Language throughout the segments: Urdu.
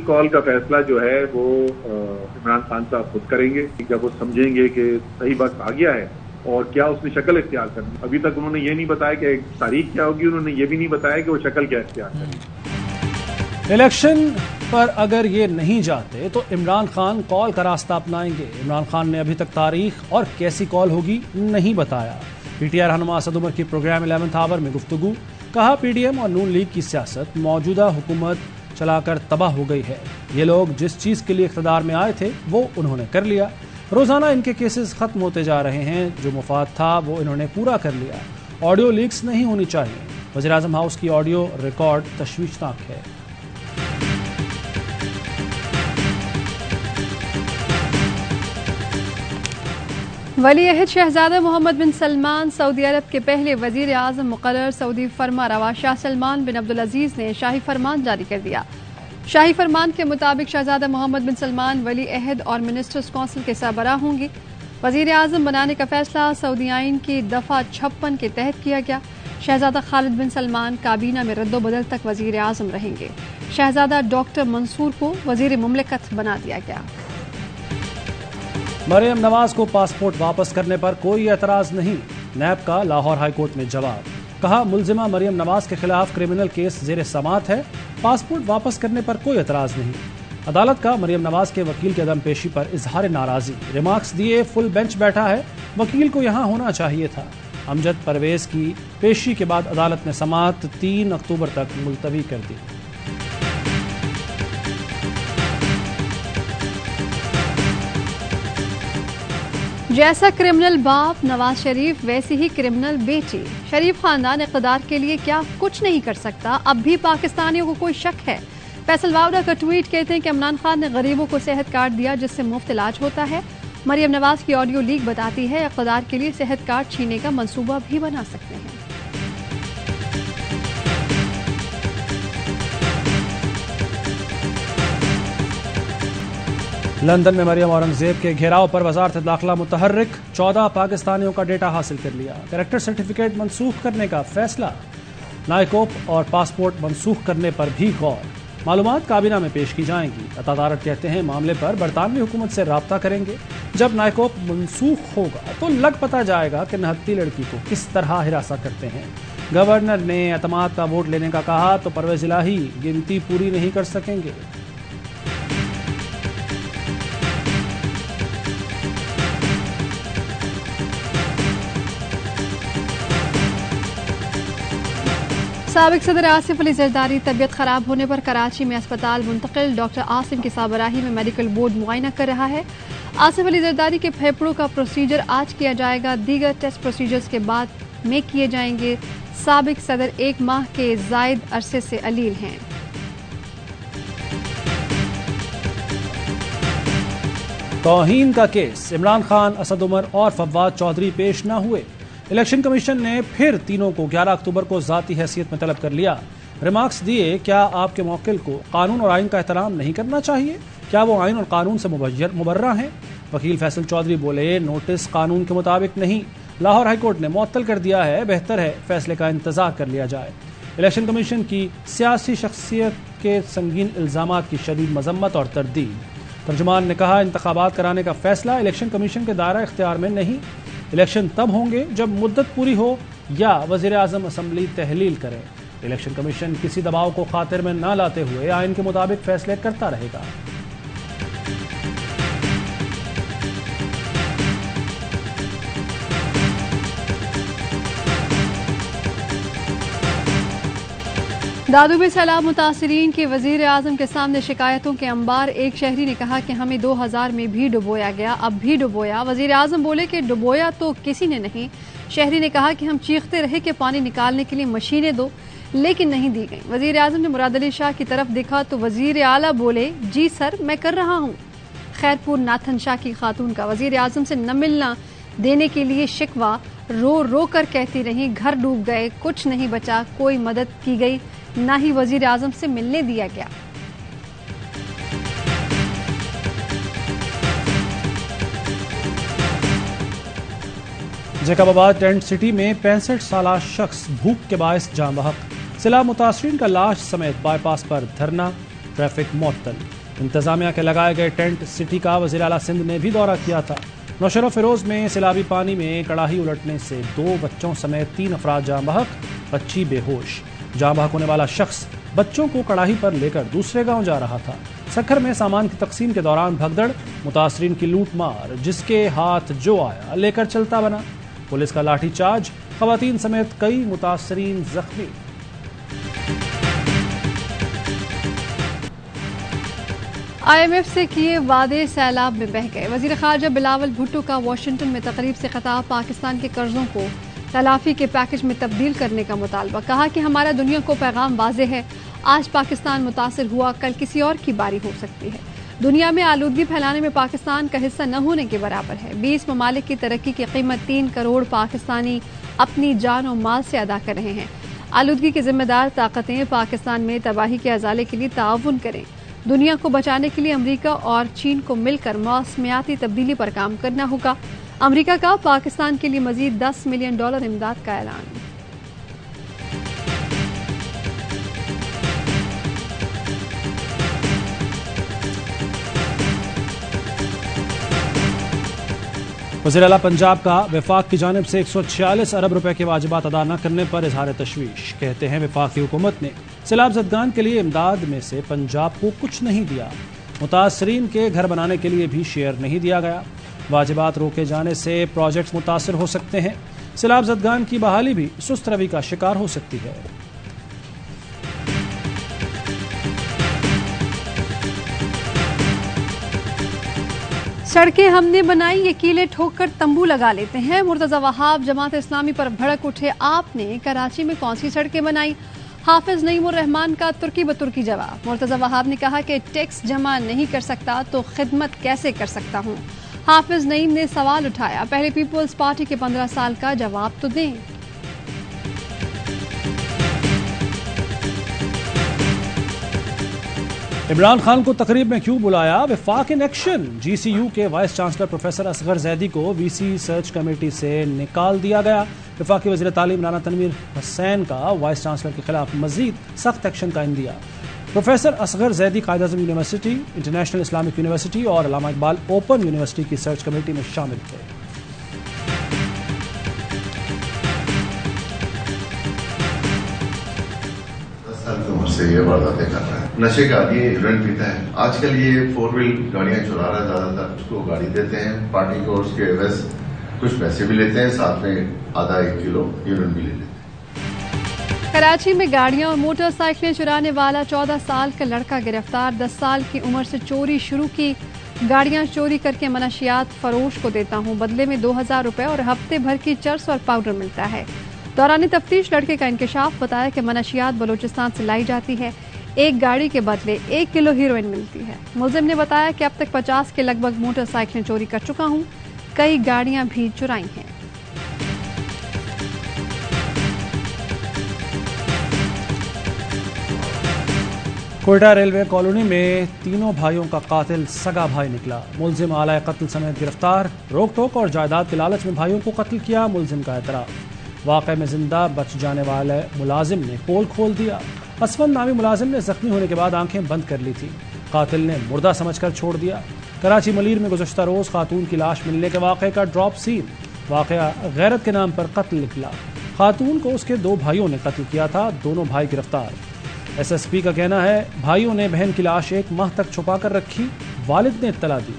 فائنل کال کا فیصلہ جو ہے وہ عمران خان صاحب خود کریں گے جب وہ سمجھیں گے کہ صحیح وقت آ گیا ہے اور کیا اس نے شکل اختیار کرنی. ابھی تک انہوں نے یہ نہیں بتایا کہ تاریخ کیا ہوگی, انہوں نے یہ بھی نہیں بتایا کہ وہ شکل کیا اختیار کریں. الیکشن پر اگر یہ نہیں جاتے تو عمران خان کال کا راستہ اپنائیں گے. عمران خان نے ابھی تک تاریخ اور کیسی کال ہوگی نہیں بتایا. پی ٹی آئی رہنما اسد عمر کی پروگرام 11th آور میں گفتگو. کہا پی ڈی ایم اور نون لیگ کی سیاست موجودہ حکومت چلا کر تباہ ہو گئی ہے. یہ لوگ جس چیز کے لیے اقتدار میں آئے تھے وہ انہوں نے کر لیا. روزانہ ان کے کیسز ختم ہوتے جا رہے ہیں. جو مفاد تھا وہ انہوں نے پورا کر لیا. آڈیو لیکس نہیں ہونی چاہیے. وزیراعظم ہاؤس کی آڈیو ریکارڈ تشویشناک ہے. ولی عہد شہزادہ محمد بن سلمان سعودی عرب کے پہلے وزیر اعظم مقرر سعودی فرما روا شاہ سلمان بن عبدالعزیز نے شاہی فرمان جاری کر دیا. شاہی فرمان کے مطابق شہزادہ محمد بن سلمان ولی عہد اور منسٹرز کونسل کے سربراہ ہوں گے. وزیر اعظم بنانے کا فیصلہ سعودی آئین کی دفعہ 56 کے تحت کیا گیا. شہزادہ خالد بن سلمان کابینہ میں رد و بدل تک وزیر اعظم رہیں گے. شہزادہ ڈاکٹر منصور کو وزیر مملکت بنا دیا گیا. مریم نواز کو پاسپورٹ واپس کرنے پر کوئی اعتراض نہیں. نیب کا لاہور ہائی کورٹ میں جواب. کہا ملزمہ مریم نواز کے خلاف کرمنل کیس زیر سماعت ہے. پاسپورٹ واپس کرنے پر کوئی اعتراض نہیں. عدالت کا مریم نواز کے وکیل کے عدم پیشی پر اظہار ناراضی. ریمارکس دیے فل بینچ بیٹھا ہے. وکیل کو یہاں ہونا چاہیے تھا. امجد پرویز کی پیشی کے بعد عدالت نے سماعت 3 اکتوبر تک ملتوی کر دی. جیسا کرمنل باپ نواز شریف ویسی ہی کرمنل بیٹی. شریف خاندان اقتدار کے لیے کیا کچھ نہیں کر سکتا؟ اب بھی پاکستانیوں کو کوئی شک ہے؟ فیصل واوڈا کا ٹویٹ کہتے ہیں کہ عمران خان نے غریبوں کو صحت کارڈ دیا جس سے مفت علاج ہوتا ہے. مریم نواز کی آڈیو لیک بتاتی ہے اقتدار کے لیے صحت کارڈ چھیننے کا منصوبہ بھی بنا سکتے ہیں. لندن میں مریم اورنگزیب کے گھیراؤ پر وزارت داخلہ متحرک. 14 پاکستانیوں کا ڈیٹا حاصل کر لیا. کریکٹر سرٹیفکیٹ منسوخ کرنے کا فیصلہ. نائکوپ اور پاسپورٹ منسوخ کرنے پر بھی غور. معلومات کابینہ میں پیش کی جائیں گی. عطادارت کہتے ہیں معاملے پر برطانوی حکومت سے رابطہ کریں گے. جب نائکوپ منسوخ ہوگا تو لگ پتہ جائے گا کہ نہتی لڑکی کو کس طرح ہراساں کرتے ہیں. گورنر نے اعتماد کا ووٹ لینے کا کہا تو پرویز الہی گنتی پوری نہیں کر سکیں گے. سابق صدر آصف علی زرداری طبیعت خراب ہونے پر کراچی میں اسپتال منتقل. ڈاکٹر عاصم کی سربراہی میں میڈیکل بورڈ معائنہ کر رہا ہے. آصف علی زرداری کے پھیپھڑوں کا پروسیجر آج کیا جائے گا. دیگر ٹیسٹ پروسیجرز کے بعد میں کیے جائیں گے. سابق صدر 1 ماہ کے زائد عرصے سے علیل ہیں. توہین کا کیس. عمران خان، اسد عمر اور فواد چودھری پیش نہ ہوئے. الیکشن کمیشن نے پھر تینوں کو 11 اکتوبر کو ذاتی حیثیت میں طلب کر لیا. ریمارکس دیے کیا آپ کے موکل کو قانون اور آئین کا احترام نہیں کرنا چاہیے؟ کیا وہ آئین اور قانون سے مبرہ ہیں؟ وکیل فیصل چودھری بولے نوٹس قانون کے مطابق نہیں. لاہور ہائی کورٹ نے معطل کر دیا ہے. بہتر ہے فیصلے کا انتظار کر لیا جائے. الیکشن کمیشن کی سیاسی شخصیت کے سنگین الزامات کی شدید مذمت اور تردید. ترجمان نے کہا انتخابات کرانے کا فیصلہ الیکشن کمیشن کے دائرہ اختیار میں نہیں. الیکشن تب ہوں گے جب مدت پوری ہو یا وزیر اعظم اسمبلی تحلیل کرے. الیکشن کمیشن کسی دباؤ کو خاطر میں نہ لاتے ہوئے آئین کے مطابق فیصلے کرتا رہے گا. دادو میں سیلاب متاثرین کے وزیر اعظم کے سامنے شکایتوں کے انبار. ایک شہری نے کہا کہ ہمیں 2000 میں بھی ڈبویا گیا، اب بھی ڈبویا. وزیر اعظم بولے کہ ڈبویا تو کسی نے نہیں. شہری نے کہا کہ ہم چیختے رہے کہ پانی نکالنے کے لیے مشینیں دو، لیکن نہیں دی گئیں. وزیر اعظم نے مراد علی شاہ کی طرف دیکھا تو وزیر اعلیٰ بولے جی سر میں کر رہا ہوں. خیرپور ناتھن شاہ کی خاتون کا وزیر اعظم سے نہ ملنا دینے کے لیے شکوہ. رو رو کر کہتی رہی گھر ڈوب گئے، کچھ نہیں بچا، کوئی مدد کی گئی، نہ ہی وزیر اعظم سے ملنے دیا گیا. جیکب آباد ٹینٹ سٹی میں 65 سالہ شخص بھوک کے باعث جاں بحق. سیلاب متاثرین کا لاش سمیت by pass per dharna. Traffic معطل۔ انتظامیہ کے لگائے گئے ٹینٹ سٹی کا وزیر اعلیٰ سندھ نے بھی دورہ کیا تھا۔ نوشہرہ فیروز میں سیلابی پانی میں کڑاہی الٹنے سے 2 بچوں سمیت 3 افراد جاں بحق، بچی بے ہوش۔ جاں بحق ہونے والا شخص بچوں کو کڑاہی پر لے کر دوسرے گاؤں جا رہا تھا۔ سکھر میں سامان کی تقسیم کے دوران بھگدڑ، متاثرین کی لوٹ مار، جس کے ہاتھ جو آیا لے کر چلتا بنا۔ پولیس کا لاٹھی چارج، خواتین سمیت کئی متاثرین زخمی۔ IMF سے کیے وعدے سیلاب میں بہہ گئے۔ وزیر خارجہ بلاول بھٹو کا واشنگٹن میں تقریب سے خطاب، پاکستان کے قرضوں کو تلافی کے پیکج میں تبدیل کرنے کا مطالبہ۔ کہا کہ ہمارا دنیا کو پیغام واضح ہے، آج پاکستان متاثر ہوا، کل کسی اور کی باری ہو سکتی ہے۔ دنیا میں آلودگی پھیلانے میں پاکستان کا حصہ نہ ہونے کے برابر ہے۔ 20 ممالک کی ترقی کی قیمت 3 کروڑ پاکستانی اپنی جان و مال سے ادا کر رہے ہیں۔ آلودگی کی ذمہ دار طاقتیں پاکستان میں تباہی کے ازالے کے لیے تعاون کریں۔ دنیا کو بچانے کے لیے امریکہ اور چین کو مل کر موسمیاتی تبدیلی پر کام کرنا ہوگا۔ امریکہ کا پاکستان کے لیے مزید $10 ملین امداد کا اعلان۔ وزیر اعلیٰ پنجاب کا وفاق کی جانب سے 146 ارب روپے کے واجبات ادا نہ کرنے پر اظہار تشویش۔ کہتے ہیں وفاقی حکومت نے سیلاب زدگان کے لیے امداد میں سے پنجاب کو کچھ نہیں دیا، متاثرین کے گھر بنانے کے لیے بھی شیئر نہیں دیا گیا۔ واجبات روکے جانے سے پروجیکٹس متاثر ہو سکتے ہیں، سیلاب زدگان کی بحالی بھی سست روی کا شکار ہو سکتی ہے۔ سڑکیں ہم نے بنائی، یہ کیلے ٹھوک کر تمبو لگا لیتے ہیں۔ مرتضی وہاب جماعت اسلامی پر بھڑک اٹھے، آپ نے کراچی میں کون سی سڑکیں بنائی؟ حافظ نعیم الرحمان کا ترکی بترکی جواب۔ مرتضی وہاب نے کہا کہ ٹیکس جمع نہیں کر سکتا تو خدمت کیسے کر سکتا ہوں۔ حافظ نعیم نے سوال اٹھایا، پہلے پیپلز پارٹی کے 15 سال کا جواب تو دیں۔ عمران خان کو تقریب میں کیوں بلایا؟ وفاق in action. G C U کے vice chancellor professor Asghar Zaidi کو وی سی سرچ کمیٹی سے نکال دیا گیا۔ وفاقی وزیر تعلیم رانا تنویر حسین کا وائس چانسلر کے خلاف مزید سخت ایکشن کا عندیہ۔ Professor Asghar Zaidi Quaid Azam university, international Islamic university اور علامہ اقبال اوپن یونیورسٹی کی سرچ کمیٹی میں شامل تھے۔ 10 سال کی عمر سے یہ وارداتیں کر رہا ہے، نشے کا عادی ہے، ایونٹ پیتا ہے۔ آج کل یہ 4 ویل گاڑیاں چلا رہا ہے، زیادہ تر اس کو گاڑی دیتے ہیں پارٹی کو، اس کے عوض کچھ پیسے بھی لیتے ہیں، ساتھ میں آدھا 1 کلو یورین بھی لے لیتے ہیں۔ کراچی میں گاڑیاں اور موٹر سائیکلیں چرانے والا 14 سال کا لڑکا گرفتار۔ 10 سال کی عمر سے چوری شروع کی، گاڑیاں چوری کر کے منشیات فروش کو دیتا ہوں، بدلے میں 2000 روپے اور ہفتے بھر کی چرس اور پاؤڈر ملتا ہے۔ دوران تفتیش لڑکے کا انکشاف، بتایا کہ منشیات بلوچستان سے لائی جاتی ہے، ایک گاڑی کے بدلے 1 کلو ہیروئن ملتی ہے۔ ملزم نے بتایا کہ اب تک 50 کے لگ بھگ موٹر سائیکلیں چوری کر چکا ہوں، کئی گاڑیاں بھی چرائی ہیں۔ کوئٹہ ریلوے کالونی میں تینوں بھائیوں کا قاتل سگا بھائی نکلا، ملزم آلۂ قتل سمیت گرفتار۔ روک ٹوک اور جائیداد کے لالچ میں بھائیوں کو قتل کیا، ملزم کا اعتراف۔ واقعے میں زندہ بچ جانے والے ملازم نے پول کھول دیا۔ اسفند نامی ملازم نے زخمی ہونے کے بعد آنکھیں بند کر لی تھی، قاتل نے مردہ سمجھ کر چھوڑ دیا۔ کراچی ملیر میں گزشتہ روز خاتون کی لاش ملنے کے واقعے کا ڈراپ سین، واقعہ غیرت کے نام پر قتل نکلا۔ خاتون کو اس کے 2 بھائیوں نے قتل کیا تھا، دونوں بھائی گرفتار۔ ایس ایس پی کا کہنا ہے بھائیوں نے بہن کی لاش 1 ماہ تک چھپا کر رکھی، والد نے اطلاع دی۔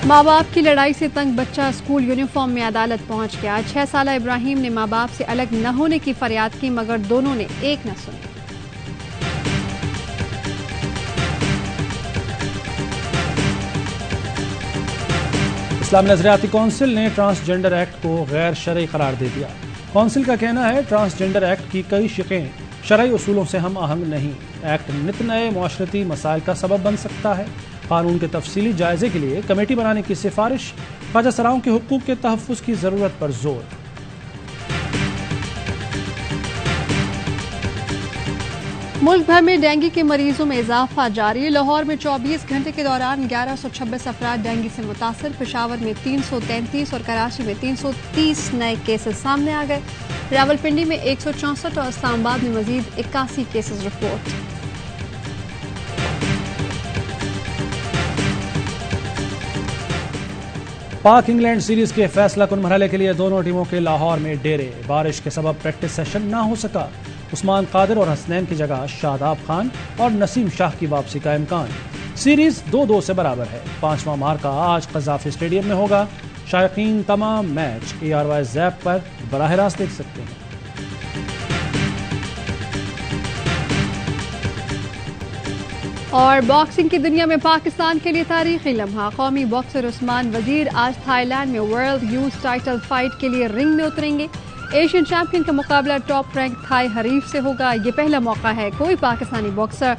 ماں باپ کی لڑائی سے تنگ بچہ اسکول یونیفارم میں عدالت پہنچ گیا۔ 6 سالہ ابراہیم نے ماں باپ سے الگ نہ ہونے کی فریاد کی، مگر دونوں نے ایک نہ سنی۔ اسلامی نظریاتی کونسل نے ٹرانسجنڈر ایکٹ کو غیر شرعی قرار دے دیا۔ کونسل کا کہنا ہے ٹرانسجنڈر ایکٹ کی کئی شقیں شرعی اصولوں سے ہم آہنگ نہیں، ایکٹ نت نئے معاشرتی مسائل کا سبب بن سکتا ہے۔ قانون کے تفصیلی جائزے کے لیے کمیٹی بنانے کی سفارش، خواجہ سراؤں کے حقوق کے تحفظ کی ضرورت پر زور۔ ملک بھر میں ڈینگی کے مریضوں میں اضافہ جاری. لاہور میں 24 گھنٹے کے دوران 1126 افراد ڈینگی سے متاثر. پشاور میں 333 اور کراچی میں 330 نئے کیسز سامنے آ گئے. راولپنڈی میں 164 اور اسلام آباد میں مزید 81 کیسز رپورٹ. پاک انگلینڈ سیریز کے فیصلہ کن مرحلے کے لیے دونوں ٹیموں کے لاہور میں ڈیرے. بارش کے سبب پریکٹس سیشن نہ ہو سکا. عثمان قادر اور حسنین کی جگہ شاداب خان اور نسیم شاہ کی واپسی کا امکان. سیریز 2-2 سے برابر ہے. 5واں مارکا آج قذافی اسٹیڈیم میں ہوگا. شائقین تمام میچ ARY زیپ پر براہ راست دیکھ سکتے ہیں. اور باکسنگ کی دنیا میں پاکستان کے لیے تاریخی لمحہ. قومی باکسر عثمان وزیر آج تھائی لینڈ میں ورلڈ یوتھ ٹائٹل فائٹ کے لیے رنگ میں اتریں گے. ایشین چیمپئن کا مقابلہ ٹاپ رینک تھائی حریف سے ہوگا. یہ پہلا موقع ہے کوئی Pakistani boxer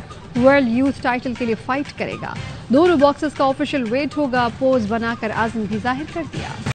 world youth title کے لیے فائٹ کرے گا. دونوں باکسرز کا آفیشیل ویٹ ہوگا. پوز بنا کر عزم بھی ظاہر کر دیا.